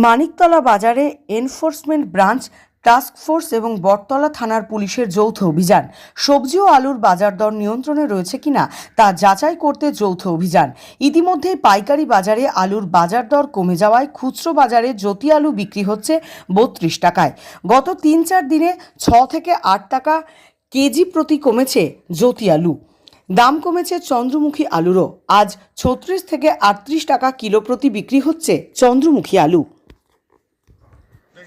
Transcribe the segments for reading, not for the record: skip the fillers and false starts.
মানিকতলা বাজারে enforcement branch task force এবং বটতলা থানার পুলিশের যৌথ অভিযান। সবজি ও আলুর বাজার দর নিয়ন্ত্রণে রয়েছে কিনা তা যাচাই করতে যৌথ অভিযান। ইতিমধ্যেই পাইকারি বাজারে আলুর বাজার দর কমে যাওয়ায় খুচরো বাজারে জ্যোতি আলু বিক্রি হচ্ছে 32 টাকায়। গত 3-4 দিনে 6 থেকে 8 টাকা কেজি প্রতি কমেছে জ্যোতি আলু। দাম কমেছে চন্দ্রমুখী আলুরও। আজ 36 থেকে 38 টাকা কিলো প্রতি বিক্রি হচ্ছে চন্দ্রমুখী আলু।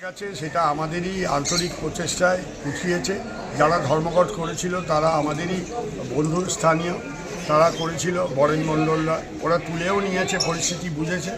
কাছে সেটা আমাদেরই আন্তরিক প্রচেষ্টায় উঠিয়েছে। যারা ধর্মঘট করেছিল তারা আমাদেরই বন্ধু, স্থানীয়, তারা করেছিল, বরেন মণ্ডলরা, ওরা তুলেও নিয়েছে, পরিস্থিতি বুঝেছে।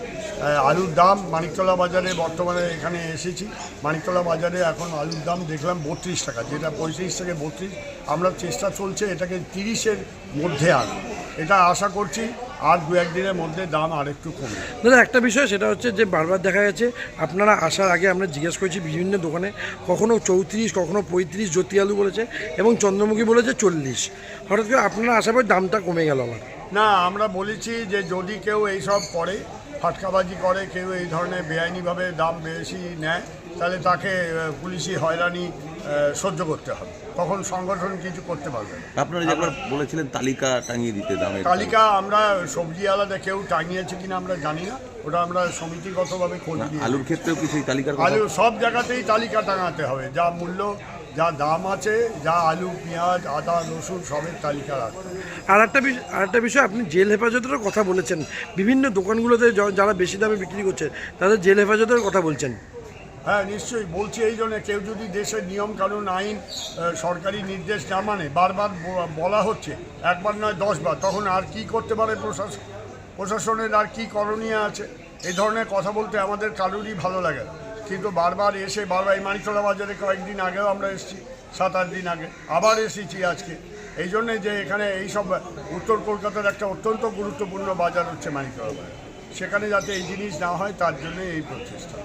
আলুর দাম মানিকতলা বাজারে, বর্তমানে এখানে এসেছি, মানিকতলা বাজারে এখন আলুর দাম দেখলাম 32 টাকা, যেটা 35 থেকে 32। আমরা চেষ্টা চলছে এটাকে 30-এর মধ্যে আনা। এটা আশা করছি আর 2-1 দিনের মধ্যে দাম আর একটু কমবে। দাদা, একটা বিষয় সেটা হচ্ছে যে বারবার দেখা গেছে আপনারা আসার আগে আমরা জিজ্ঞেস করেছি বিভিন্ন দোকানে, কখনো 34, কখনো 35 জ্যোতি আলু বলেছে এবং চন্দ্রমুখী বলেছে 40। হঠাৎ করে আপনারা আসার পর দামটা কমে গেল আমার। না, আমরা বলেছি যে যদি কেউ এইসব করে, ফাটকাবাজি করে, কেউ এই ধরনের বেআইনিভাবে দাম বেশি নেয়, তাহলে তাকে পুলিশি হয়রানি সহ্য করতে হবে, তখন সংগঠন কিছু করতে পারবে। আপনারা যেবার বলেছিলেন তালিকা টাঙিয়ে দিতে দামের তালিকা আমরা সবজি আলাদা কেউ টাঙিয়েছে কিনা আমরা জানি না, ওটা আমরা সমিতিগতভাবে খোঁজ নিই। আলুর ক্ষেত্রেও কি সেই তালিকার আলু সব জায়গাতেই তালিকা টাঙাতে হবে, যা মূল্য, যা দাম আছে, যা আলু, পেঁয়াজ, আদা, রসুন সবের তালিকা রাখতে হবে। আর একটা বিষয়, আপনি জেল হেফাজতের কথা বলেছেন, বিভিন্ন দোকানগুলোতে যারা বেশি দামে বিক্রি করছে তাদের জেল হেফাজতের কথা বলছেন। হ্যাঁ, নিশ্চয়ই বলছি। এই জন্য কেউ যদি দেশের নিয়ম কানুন, আইন, সরকারি নির্দেশ না মানে, বারবার বলা হচ্ছে, একবার নয় 10 বার, তখন আর কি করতে পারে প্রশাসনের, আর কি করণীয় আছে? এই ধরনের কথা বলতে আমাদের কারোরই ভালো লাগে না, কিন্তু বারবার এসে এই মানিকতলা বাজারে কয়েকদিন আগেও আমরা এসেছি, 7-8 দিন আগে আবার এসেছি আজকে। এই জন্যে যে এখানে এইসব উত্তর কলকাতার একটা অত্যন্ত গুরুত্বপূর্ণ বাজার হচ্ছে মানিকতলা বাজার, সেখানে যাতে এই জিনিস না হয় তার জন্য এই প্রচেষ্টা।